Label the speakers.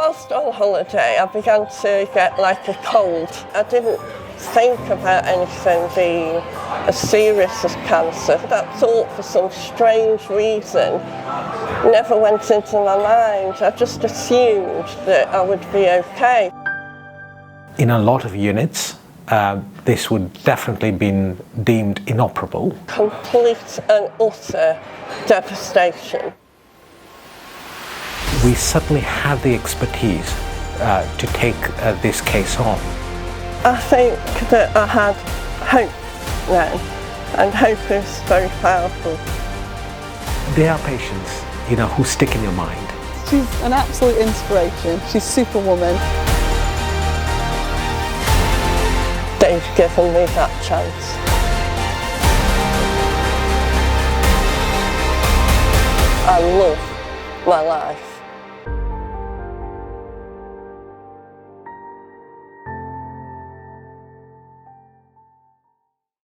Speaker 1: Whilst on holiday, I began to get like a cold. I didn't think about anything being as serious as cancer. That thought, for some strange reason, never went into my mind. I just assumed that I would be okay.
Speaker 2: In a lot of units, this would definitely be deemed inoperable.
Speaker 1: Complete and utter devastation.
Speaker 2: We suddenly had the expertise to take this case on.
Speaker 1: I think that I had hope then, and hope is very powerful.
Speaker 2: There are patients, who stick in your mind.
Speaker 3: She's an absolute inspiration. She's superwoman.
Speaker 1: They've given me that chance. I love my life.